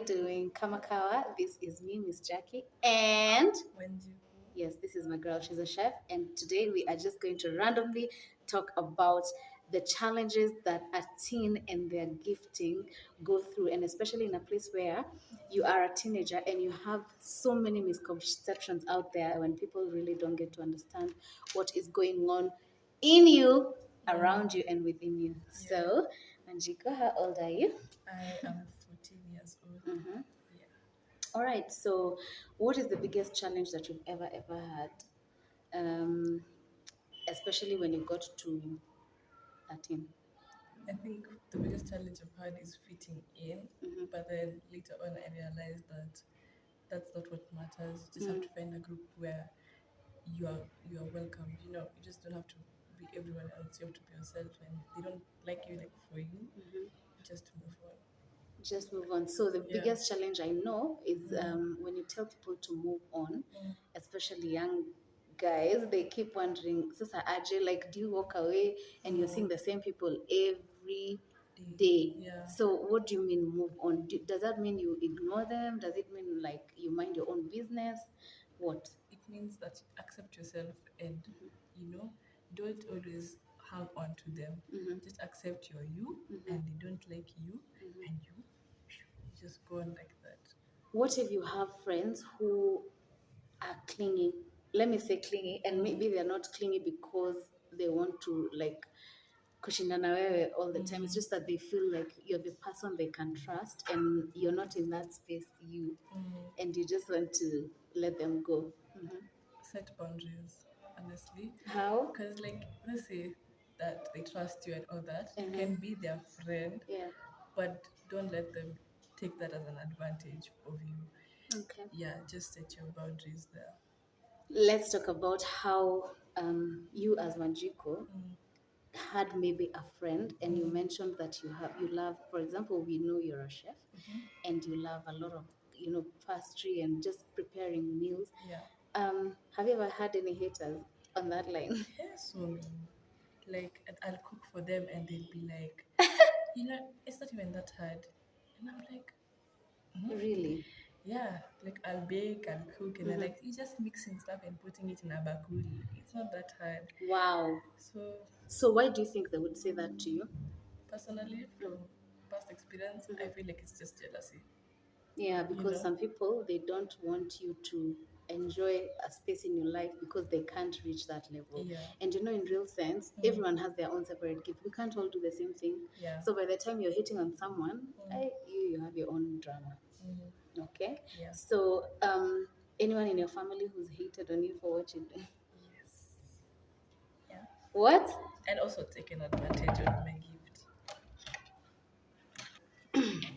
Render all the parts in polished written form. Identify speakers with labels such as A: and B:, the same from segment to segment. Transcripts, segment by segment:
A: doing? Kamakawa. This is me, Miss Jackie. And
B: WANJIKU.
A: yes, this is my girl. She's a chef. And today we are just going to randomly talk about the challenges that a teen and their gifting go through. And especially in a place where you are a teenager and you have so many misconceptions out there when people really don't get to understand what is going on in you, around you, and within you.
B: Yeah.
A: So, Manjiko, how old are you?
B: I am 14 years old.
A: Mm-hmm.
B: Yeah.
A: All right. So, what is the biggest challenge that you've ever had, especially when you got to 13?
B: I think the biggest challenge I've had is fitting in,
A: Mm-hmm.
B: but then later on I realized that that's not what matters. You just have to find a group where you are welcomed. You just don't have to be everyone else. You have to be yourself, and if they don't like you like for you,
A: Mm-hmm.
B: just move on.
A: Just move on. So the
B: Yeah.
A: biggest challenge I know is when you tell people to move on,
B: Mm.
A: especially young guys, they keep wondering, Sasa Aje, like, do you walk away and you're seeing the same people every day?
B: Yeah.
A: So what do you mean move on? Does that mean you ignore them? Does it mean like you mind your own business? What?
B: It means that you accept yourself and you know don't always hang on to them.
A: Mm-hmm.
B: Just accept you're you, and they don't like you, and you just go on like that.
A: What if you have friends who are clingy? Let me say clingy, and maybe they're not clingy because they want to like kushindana wewe all the time. It's just that they feel like you're the person they can trust, and you're not in that space, and you just want to let them go.
B: Set boundaries, honestly,
A: How?
B: because like let's say that they trust you and all that, you
A: Uh-huh.
B: can be their friend,
A: Yeah.
B: but don't let them take that as an advantage of you.
A: Okay.
B: Yeah, just set your boundaries there.
A: Let's talk about how you as Wanjiku
B: Mm.
A: had maybe a friend, and you mentioned that you love, for example, we know you're a chef, and you love a lot of pastry and just preparing meals.
B: Yeah.
A: Have you ever had any haters on that line?
B: Yes, so many. Like, I'll cook for them and they'll be like, it's not even that hard. And I'm like,
A: Really?
B: yeah, like I'll bake, I'll cook, and they're like, you're just mixing stuff and putting it in a bakuli. It's not that hard.
A: Wow.
B: So,
A: So why do you think they would say that to you?
B: personally, from past experience, I feel like it's just jealousy.
A: Yeah,
B: You
A: because
B: know?
A: some people, they don't want you to enjoy a space in your life because they can't reach that level.
B: Yeah.
A: And in real sense, everyone has their own separate gift. We can't all do the same thing.
B: Yeah.
A: So by the time you're hitting on someone, you have your own drama. Okay?
B: Yeah.
A: So anyone in your family who's hated on you for what you do?
B: Yes. Yeah.
A: What?
B: And also taken advantage of my gift.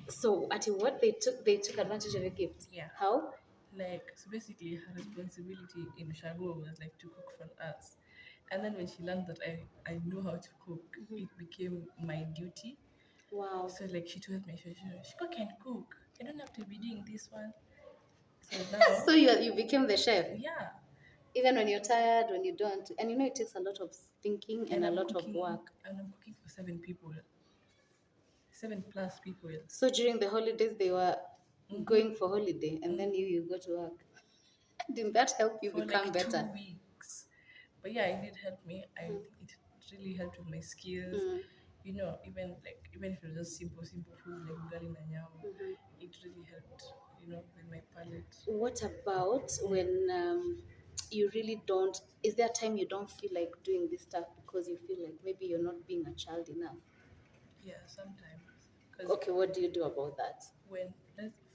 A: So at what they took advantage of your gift?
B: Yeah.
A: How?
B: Like, so basically, her responsibility in Shago was like to cook for us. And then when she learned that I know how to cook, it became my duty.
A: Wow.
B: So like she told me, she can cook. I don't have to be doing this one. So now,
A: So you became the chef.
B: yeah.
A: Even when you're tired, when you don't, and it takes a lot of thinking and a lot of work.
B: And I'm cooking for 7 people, 7+ people.
A: So during the holidays, they were going for holiday, and then you go to work. Didn't that help you
B: For
A: become
B: like
A: better?
B: 2 weeks. But yeah, it did help me. It really helped with my skills. Even if it was just simple food like ugali na nyama, it really helped. With my palate.
A: What about when you really don't? Is there a time you don't feel like doing this stuff because you feel like maybe you're not being a child enough?
B: Yeah, sometimes. Because
A: Okay, what do you do about that?
B: when,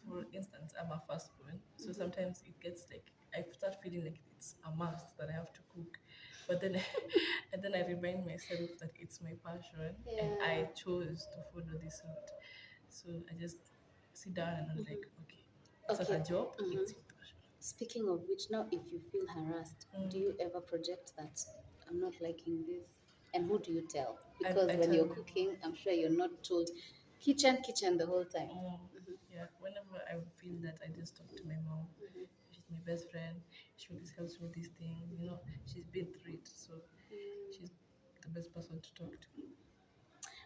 B: for instance, I'm a firstborn, so sometimes it gets like I start feeling like it's a must that I have to cook, but then and then I remind myself that it's my passion and I chose to follow this route. So I just sit down and I'm like, okay, it's not a job, it's your passion.
A: Speaking of which, now if you feel harassed, do you ever project that I'm not liking this? And who do you tell? Because
B: I
A: when
B: tell
A: you're
B: my
A: cooking, I'm sure you're not told kitchen the whole time.
B: yeah, whenever I feel that, I just talk to my mom. She's my best friend. She always helps me with these things. She's been through it, so she's the best person to talk to.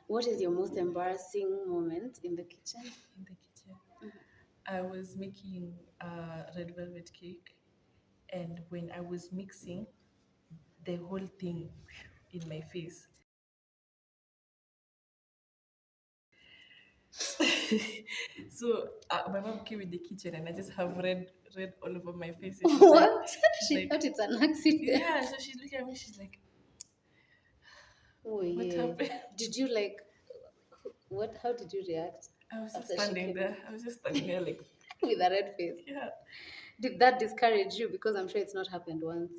A: What is your most embarrassing moment in the kitchen?
B: In the kitchen, I was making red velvet cake, and when I was mixing, the whole thing in my face. So my mom came in the kitchen, and I just have red all over my face, and
A: What?
B: she's
A: She
B: like,
A: thought it's an accident.
B: yeah. So she's looking at me, she's like,
A: Oh
B: what
A: yeah.
B: happened?
A: Did you like what? How did you react
B: I was just
A: after she
B: standing
A: came
B: there. I was just standing there like,
A: with a red face?
B: yeah.
A: Did that discourage you? Because I'm sure it's not happened once.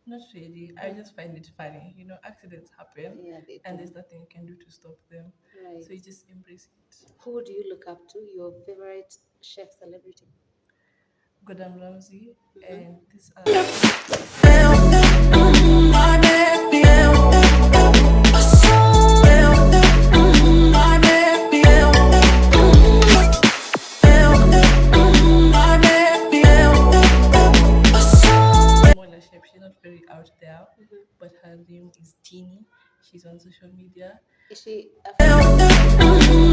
B: Not really. I
A: Mm.
B: just find it funny. You know, accidents happen,
A: Yeah, they
B: and
A: do.
B: there's nothing you can do to stop them.
A: Right.
B: So you just embrace it.
A: Who do you look up to? Your favorite chef celebrity?
B: Gordon Ramsay, and
A: Mm-hmm.
B: these are smaller chef. She's not very out there,
A: Mm-hmm.
B: but her name is Teeny. She's on social media.
A: Is she African?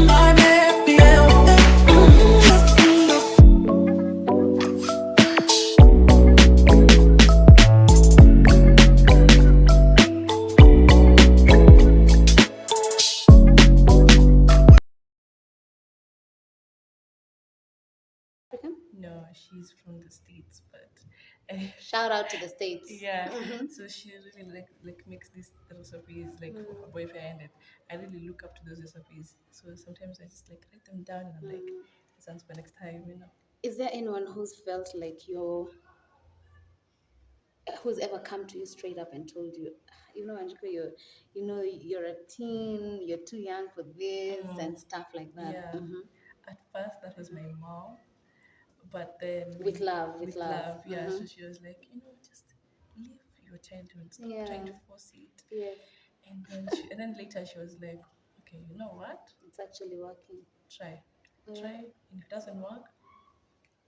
B: No, she's from the States, but
A: Shout out to the States.
B: yeah.
A: Mm-hmm.
B: So she really like makes these recipes like for her
A: Mm.
B: boyfriend, and I really look up to those recipes. So sometimes I just like write them down, and I'm like,
A: Mm.
B: this one's for next time, you know.
A: Is there anyone who's felt like who's ever come to you straight up and told you, you know, Anjiko, you're a teen, you're too young for this,
B: Mm,
A: and stuff like that.
B: yeah.
A: Hmm.
B: At first, that was my mom, but then
A: With love, with
B: with
A: love.
B: love, yeah.
A: Hmm.
B: So she was like, just live your childhood, stop trying
A: Yeah.
B: to force it.
A: Yes.
B: And then later she was like, okay, you know what?
A: It's actually working.
B: Try,
A: Yeah.
B: try, and if it doesn't work,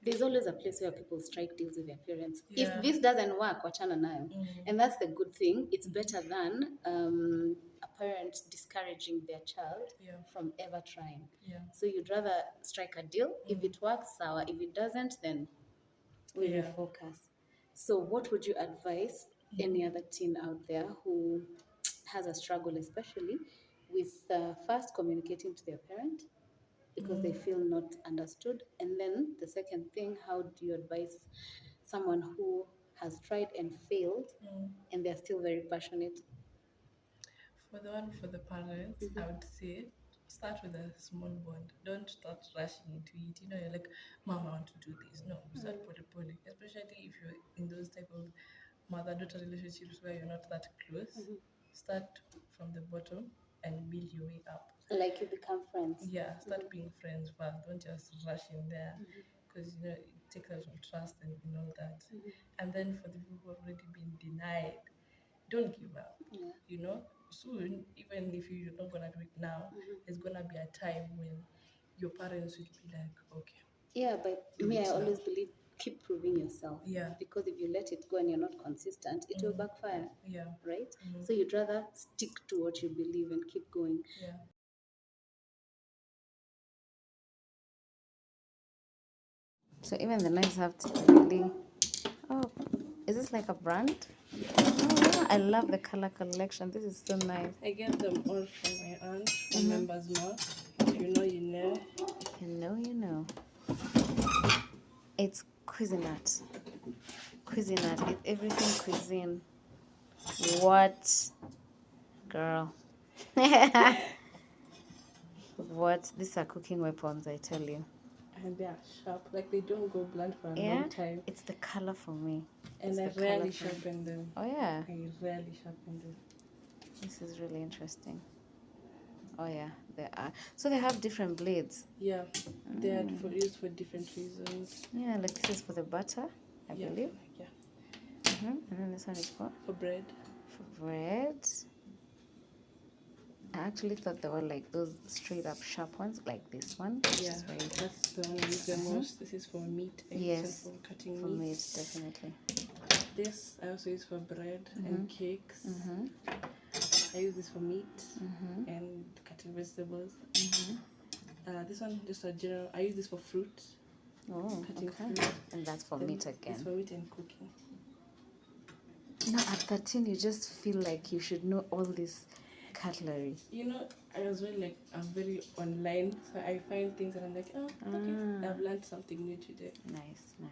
A: There's always a place where people strike deals with their parents. If
B: yeah.
A: this doesn't work, wachana nayo.
B: Mm,
A: And that's the good thing. It's better than a parent discouraging their child
B: yeah,
A: from ever trying.
B: yeah,
A: So you'd rather strike a deal. If
B: mm,
A: it works, sour. If it doesn't, then we
B: yeah.
A: refocus. So what would you advise
B: Mm,
A: any other teen out there who has a struggle, especially with first communicating to their parent because they
B: mm,
A: feel not understood. And then the second thing, how do you advise someone who has tried and failed
B: mm.
A: and they're still very passionate?
B: For the one for the parents, I would
A: Mm-hmm.
B: say start with a small bond. Don't start rushing into it. You know, you're like, Mom, I want to do this. No, start poly, especially if you're in those type of mother-daughter relationships where you're not that close.
A: Mm-hmm.
B: Start from the bottom and build your way up.
A: Like you become friends.
B: Yeah,
A: Mm-hmm.
B: start being friends first. Don't just rush in there, because it takes a lot of trust and all that. And then for the people who have already been denied, don't give up.
A: Yeah.
B: Soon, even if you're not gonna do it now, there's gonna be a time when your parents will be like, okay,
A: Yeah, but
B: do
A: me, I
B: it now.
A: always believe keep proving yourself
B: Yeah.
A: because if you let it go and you're not consistent, it will
B: Mm,
A: backfire,
B: yeah.
A: right?
B: Mm,
A: So you'd rather stick to what you believe and keep going.
B: yeah.
A: So even the knives have to be really. Oh, is this like a brand? Oh, yeah, I love the color collection. This is so nice.
B: I get them all from my aunt, from Members Mark. If you know, you know.
A: If you know, you know. It's Cuisinart. Cuisinart. It's everything cuisine. What? Girl. What? These are cooking weapons, I tell you.
B: And they are sharp, like they don't go blunt for a
A: Yeah?
B: long time.
A: It's the color for me.
B: And I
A: It's the color
B: rarely
A: for me.
B: sharpen them.
A: Oh, yeah.
B: I rarely sharpen them.
A: This is really interesting. Oh, yeah. They are. So they have different blades.
B: Yeah, they are used for different reasons.
A: Yeah, like this is for the butter, I
B: Yeah,
A: believe.
B: yeah.
A: And then this one is
B: For bread.
A: for bread. I actually thought they were like those straight up sharp ones, like this one.
B: Yeah, that's the one I use the most. This is for meat. I use
A: Yes,
B: this one for cutting
A: for
B: meat.
A: meat, definitely.
B: This I also use for bread and cakes. I use this for meat and cutting vegetables. This one just a general. I use this for fruit.
A: Oh,
B: cutting
A: okay.
B: fruit.
A: And that's for
B: Then
A: meat
B: it's
A: again.
B: for meat and cooking.
A: Now at 13, you just feel like you should know all this cutlery.
B: You know, I was really like, I'm very online, so I find things and I'm like, oh, okay, I've learned something new today.
A: Nice, nice.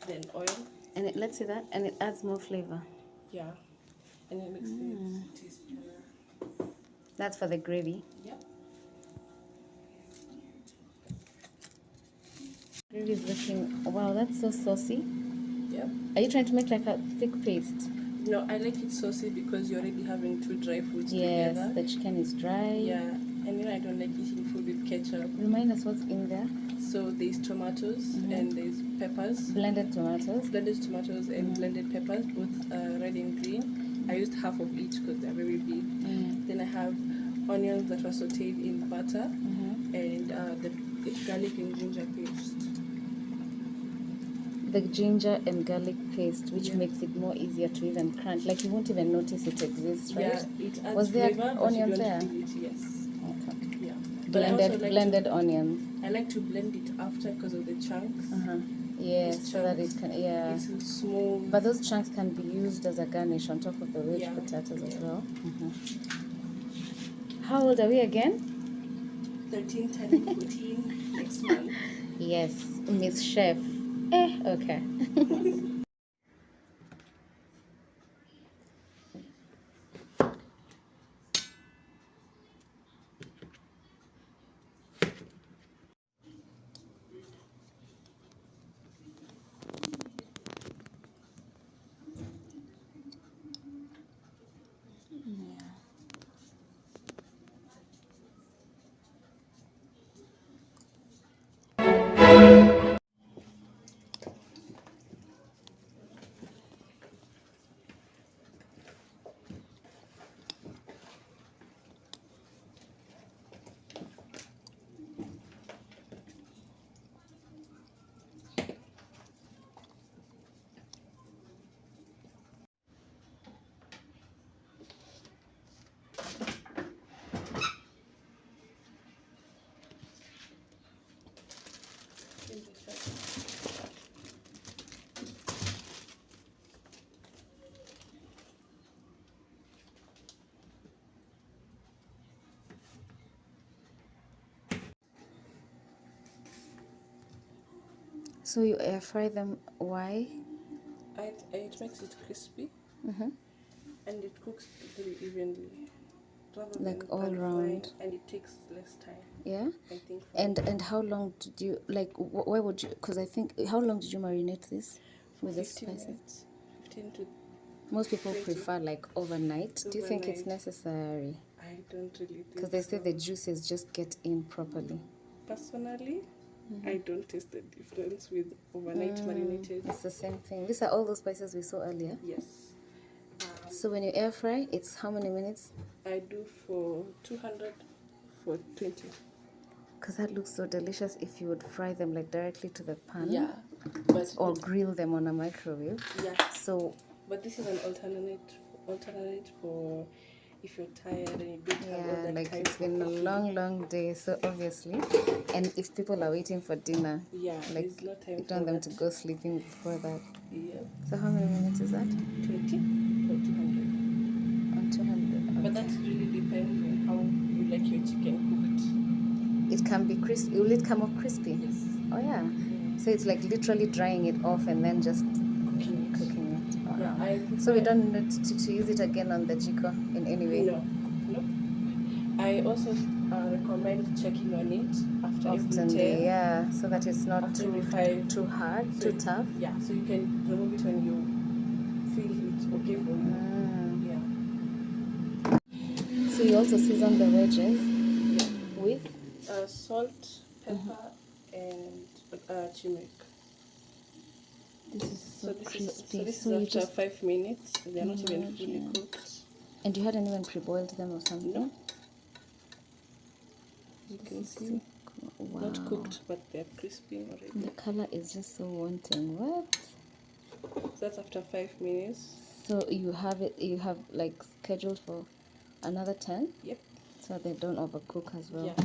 B: Then oil.
A: And let's see that, and it adds more flavor.
B: Yeah. And then mix it teaspoon.
A: That's for the gravy.
B: Yep.
A: Gravy is looking, wow, that's so saucy.
B: Yep.
A: Are you trying to make like a thick paste?
B: No, I like it saucy because you're already having two dry foods together.
A: Yes, the chicken is dry.
B: Yeah, and you know I don't like eating food with ketchup.
A: Remind us what's in there.
B: So there's tomatoes and there's peppers.
A: Blended tomatoes.
B: Blended tomatoes and blended peppers, both red and green. I used half of each because they're very big. Then I have onions that were sauteed in butter and the garlic and ginger paste.
A: The ginger and garlic paste, which makes it more easier to even crunch. Like you won't even notice it exists, right?
B: Yeah, it adds
A: Was there
B: flavor,
A: onions
B: but you
A: there?
B: don't feel it, yes.
A: Okay.
B: Yeah. But I also like
A: Blended onions.
B: I like to blend it after because of the chunks.
A: Yes, so that it can,
B: It's smooth.
A: But those chunks can be used as a garnish on top of the wedge potatoes as well. How old are we again?
B: 13, 10, 14 next month.
A: Yes, Miss Chef. Okay. So you air fry them, why?
B: It makes it crispy and it cooks very evenly.
A: Like all round.
B: And it takes less time.
A: Yeah?
B: I think.
A: And how long did you, like, why would you, because I think, how long did you marinate this with the spices?
B: Minutes. 15 to
A: Most people
B: 20.
A: prefer like overnight. Do you think it's necessary?
B: I don't really think
A: Because they say the juices just get in properly.
B: Personally, I don't taste the difference with overnight marinated.
A: It's the same thing. These are all those spices we saw earlier.
B: Yes.
A: So when you air fry, it's how many minutes?
B: I do for 200 for 20.
A: Because that looks so delicious if you would fry them like directly to the pan.
B: Yeah. But
A: Or grill them on a microwave.
B: Yeah.
A: So.
B: But this is an alternate for if you're tired and you don't have all that
A: like
B: time.
A: It's been a long day, so obviously. And if people are waiting for dinner, like
B: there's no time
A: you want them to go sleeping before that.
B: Yeah.
A: So how many minutes is that?
B: 20 or 200.
A: On 200. Okay.
B: But that really depends on how you like your chicken cooked.
A: It can be crispy. Will it come off crispy?
B: Yes.
A: Oh yeah. So it's like literally drying it off and then just cooking it. Oh,
B: Yeah,
A: so we don't need to use it again on the jiko in any way?
B: No. I also recommend checking on it after
A: Often,
B: every 10.
A: yeah, so that it's not too hard,
B: so
A: too tough.
B: Yeah, so you can remove it when you feel it's okay for you. Yeah.
A: So you also season the wedges with
B: Salt, pepper, and turmeric.
A: This is so crispy.
B: This
A: So
B: is
A: you
B: after
A: just
B: 5 minutes. They're not even fully
A: imagine.
B: cooked.
A: And you hadn't even pre-boiled them or something?
B: No. You
A: This
B: can
A: is
B: see.
A: so cool. Wow.
B: Not cooked, but they're crispy already.
A: The color is just so wanting. What?
B: So that's after 5 minutes.
A: So you have like scheduled for another 10?
B: Yep.
A: So they don't overcook as well.
B: Yeah.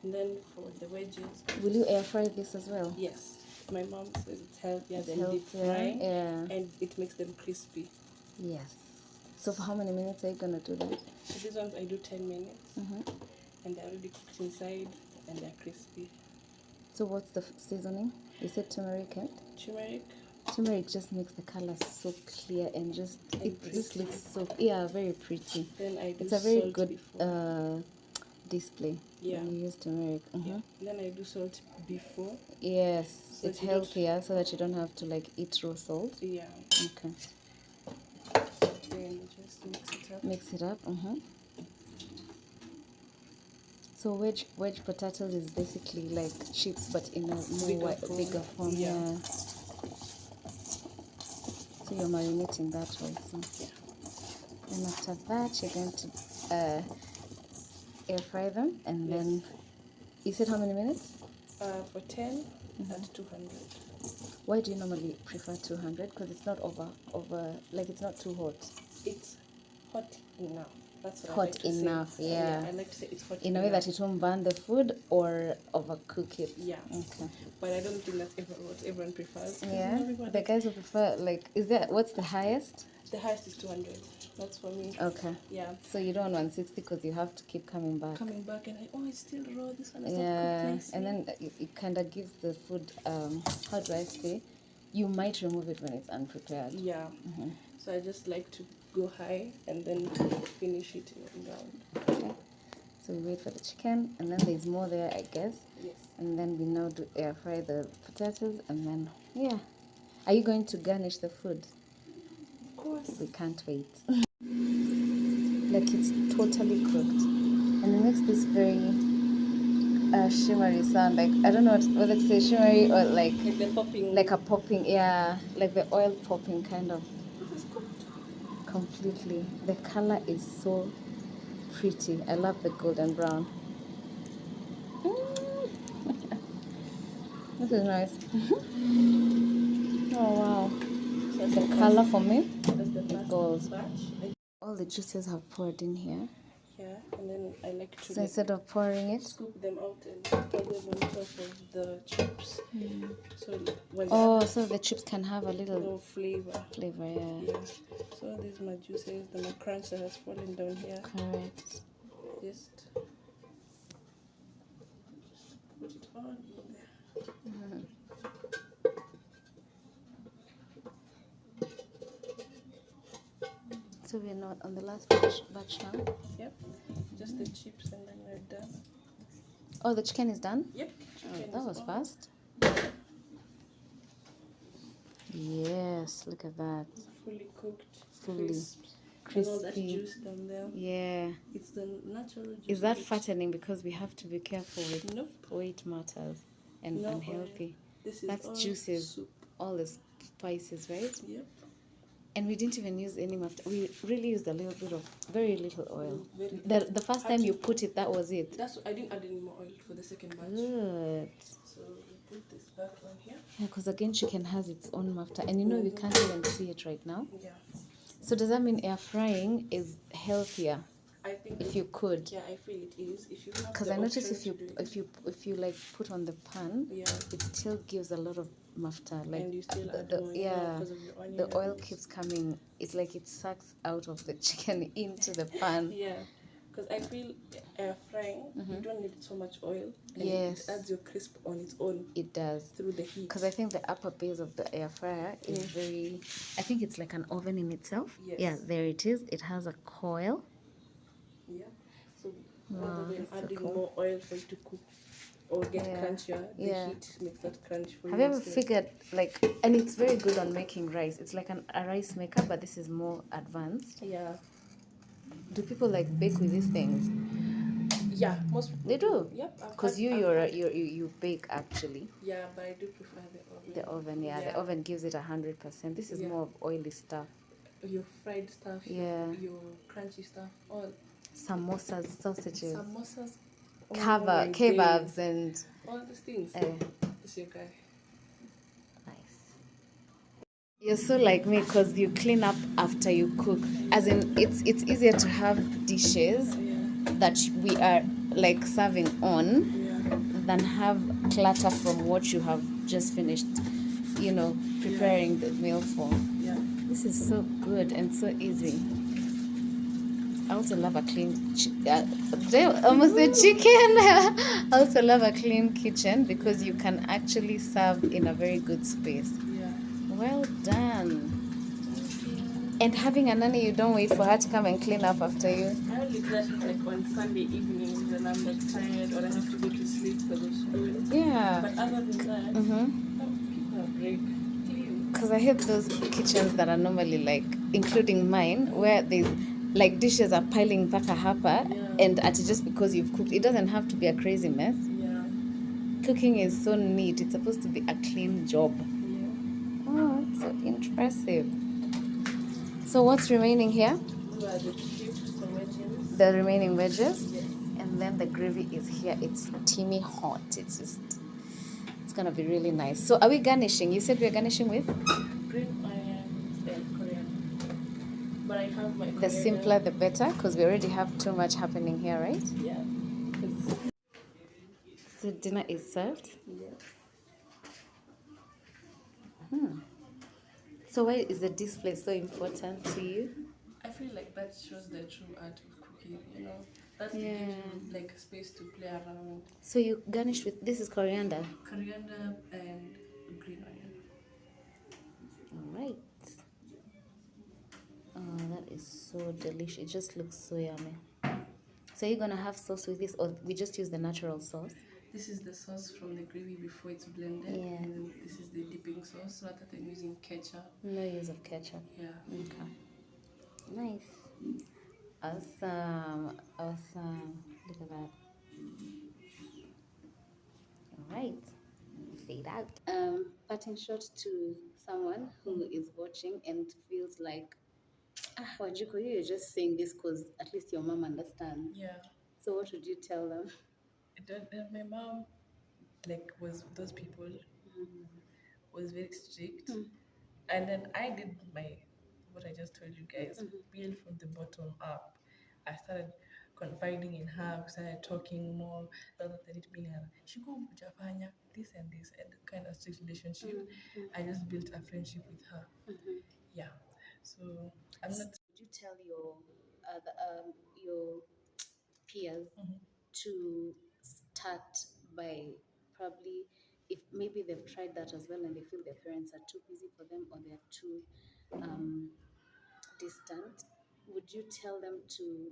B: And then for the wedges.
A: Will you air fry this as well?
B: Yes. My mom says it's healthier
A: It's
B: than deep
A: healthier,
B: frying.
A: yeah.
B: And it makes them crispy.
A: Yes. So for how many minutes are you gonna do that?
B: So these ones I do 10 minutes. And they're already cooked inside and they're crispy.
A: So what's the seasoning? You said turmeric and?
B: Turmeric.
A: Turmeric just makes the color so clear and just it
B: pretty.
A: just looks so very pretty.
B: Then I do
A: It's a very
B: salt
A: good
B: before.
A: Display.
B: Yeah.
A: When you use turmeric.
B: Yeah. Then I do salt before.
A: Yes,
B: So
A: it's healthier so that you don't have to like eat raw salt.
B: Yeah.
A: Okay.
B: Then just mix it up.
A: Mix it up. So wedge potatoes is basically like chips but in a more bigger form. Yeah. So you're marinating that also.
B: Yeah.
A: And after that you're going to air fry them and then you said how many minutes?
B: For 10 at 200.
A: Why do you normally prefer 200? Because it's not over like it's not too hot.
B: It's hot enough. That's what
A: Hot
B: I like to
A: enough,
B: say.
A: yeah.
B: I like to say it's hot
A: in a way that it won't burn the food or overcook it.
B: Yeah.
A: Okay.
B: But I don't think that's what everyone prefers.
A: Yeah. The guys who prefer what's the highest?
B: The highest is 200. That's for me.
A: Okay.
B: Yeah.
A: So you don't want 160 because you have to keep coming back.
B: And it's still raw. This one is not cooked nicely.
A: And then it kind of gives the food how do I say? You might remove it when it's unprepared.
B: Yeah. So I just like to go high and then finish it in the round.
A: Okay. So we wait for the chicken and then there's more there, I guess.
B: Yes.
A: And then we now do air fry the potatoes and then Are you going to garnish the food?
B: Of course.
A: We can't wait. Like it's totally cooked. And it makes this very shimmery sound. Like I don't know whether to say shimmery or like
B: the popping.
A: Like a popping, like the oil popping kind of. Completely. The color is so pretty. I love the golden brown. This is nice. Oh wow. So the color for me is gold. All the juices have poured in here.
B: Yeah, and then I like to
A: so instead of pouring it,
B: scoop them out and put them on top of the chips. So when
A: so the chips can have a little
B: flavor.
A: Yeah.
B: So these are my juices, my crunch that has fallen down here.
A: Correct.
B: Just put it on there.
A: So we're not on the last batch now?
B: Yep. Just the chips and then we're done.
A: Oh, the chicken is done?
B: Yep.
A: That was fast. Yes, look at that.
B: Fully cooked.
A: Fully
B: crispy. And all that juice down there.
A: Yeah.
B: It's the natural juice.
A: Is that fattening? Because we have to be careful with weight matters and unhealthy. That's juices, soup. All the spices, right?
B: Yep.
A: And we didn't even use any mafta. We really used a little bit of very little oil. The first time you put it, that was it.
B: I didn't add any more oil for the second batch.
A: Good.
B: So we put this back on here.
A: Yeah, because again, chicken has its own mafta, and we can't even see it right now.
B: Yeah.
A: So does that mean air frying is healthier?
B: I think
A: if you could.
B: Yeah, I feel it is. If you have
A: because I notice if you like put on the pan, it still gives a lot of mafta. Like
B: and you still add more, because of your onion.
A: The oil keeps coming. It's like it sucks out of the chicken into the pan.
B: Yeah, because I feel air frying, you don't need so much oil. And
A: yes,
B: it adds your crisp on its own.
A: It does
B: through the heat.
A: Because I think the upper base of the air fryer is very. I think it's like an oven in itself.
B: Yes.
A: Yeah, there it is. It has a coil.
B: Yeah. So rather than adding more oil for it to cook or get crunchier, the heat makes that crunch for you.
A: Have you ever figured, like, and it's very good on making rice. It's like a rice maker, but this is more advanced.
B: Yeah.
A: Do people like bake with these things?
B: Yeah, most people
A: They do.
B: Yep,
A: Because you bake actually.
B: yeah, but I do prefer the
A: The
B: oven.
A: oven, yeah, the
B: Yeah,
A: oven gives it 100%. This is
B: yeah.
A: more of oily stuff.
B: Your fried stuff,
A: Yeah,
B: your crunchy stuff, all
A: samosas, sausages,
B: samosas. Oh my
A: kebabs,
B: days,
A: and
B: all these things.
A: uh,
B: This your guy.
A: nice. You're so like me because you clean up after you cook. As in, it's easier to have dishes
B: Yeah,
A: that we are like serving on
B: yeah,
A: than have clutter from what you have just finished,
B: yeah,
A: preparing the meal for.
B: yeah.
A: This is so good and so easy. I also love a clean almost a chicken. I also love a clean kitchen because you can actually serve in a very good space.
B: Yeah.
A: Well done. And having a nanny, you don't wait for her to come and clean up after you.
B: I only do that like on Sunday evenings when I'm like tired or I have to go to sleep because of school.
A: Yeah.
B: But other than that, keep her break clean.
A: Because I hate those kitchens that are normally like, including mine, where there's like dishes are piling back a hapa,
B: Yeah.
A: and at just because you've cooked, it doesn't have to be a crazy mess.
B: Yeah.
A: Cooking is so neat. It's supposed to be a clean job.
B: Yeah.
A: Oh, it's so impressive. So what's remaining here?
B: These are the chips, the wedges.
A: The remaining wedges,
B: Yes.
A: and then the gravy is here. It's steamy hot. It's gonna be really nice. So are we garnishing? You said we're garnishing with
B: Green onions and coriander. But I have my
A: the
B: coriander.
A: simpler the better, because we already have too much happening here, right?
B: Yeah. 'Cause-
A: So dinner is served.
B: yeah.
A: So why is the display so important to you?
B: I feel like that shows the true art of cooking, you know. That
A: Yeah.
B: gives you like space to play around.
A: So you garnish with this is coriander.
B: Coriander and green onion.
A: All right. Oh, that is so delicious. It just looks so yummy. So you're gonna have sauce with this, or we just use the natural sauce?
B: This is the sauce from the gravy before it's blended,
A: Yeah.
B: and then this is the dipping sauce rather than using ketchup.
A: No use of ketchup.
B: Yeah.
A: Okay. Nice. Awesome. Awesome. Look at that. All right. Fade out. Parting shot to someone who is watching and feels like, Wanjiku, you're just saying this because at least your mom understands.
B: Yeah.
A: So what would you tell them?
B: My mom like was those people who was very strict, and then I did my what I just told you guys, build from the bottom up. I started confiding in her, we started talking more rather than it being a Shigo Japanya, this and this, and kind of strict relationship. I just built a friendship with her. Yeah. So I'm not.
A: Would you tell your peers
B: Mhm.
A: to start by probably, if maybe they've tried that as well and they feel their parents are too busy for them or they're too um, distant, would you tell them to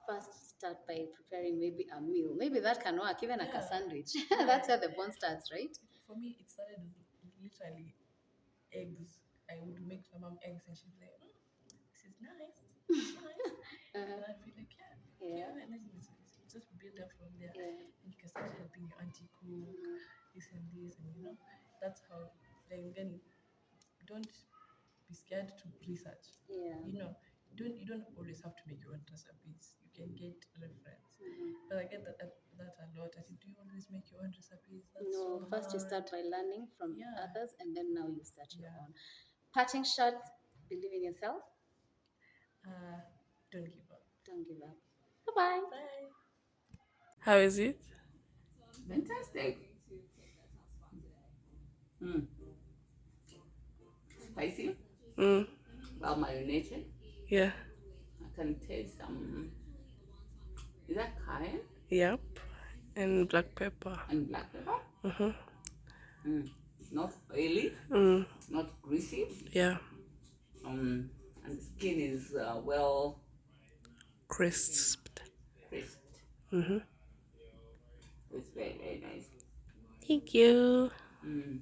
A: first start by preparing maybe a meal? Maybe that can work, even like a
B: Yeah.
A: sandwich.
B: Yeah.
A: That's where the bond starts, right?
B: For me, it started with literally eggs. I would make my mom eggs, and she'd be like, "This is nice. This is nice." And I'd be like, "Yeah,
A: Yeah.
B: yeah." And then it's just build up from there.
A: Yeah.
B: And you can start helping your auntie cook this and this, and that's how. Then don't be scared to research.
A: Yeah.
B: You don't always have to make your own recipes. You can get reference. But I get that a lot. I said, do you always make your own recipes? That's
A: No,
B: so
A: first you
B: hard.
A: start by learning from
B: Yeah.
A: others, and then now you start your
B: Yeah.
A: own. Parting shots, believe in yourself,
B: Uh, don't give up.
A: don't give up. Bye bye.
B: Bye. How is it?
C: Fantastic. Mm. Spicy,
B: Mm,
C: well marinated.
B: yeah.
C: I can taste some. Is that cayenne
B: Yep. And black pepper.
C: and black pepper?
B: Mm-hmm.
C: Mm. Not oily,
B: Mm,
C: not greasy.
B: yeah.
C: And the skin is well
B: Crisped.
C: crisped.
B: Mm-hmm.
C: It's very, very nice.
B: Thank you.
C: Mm.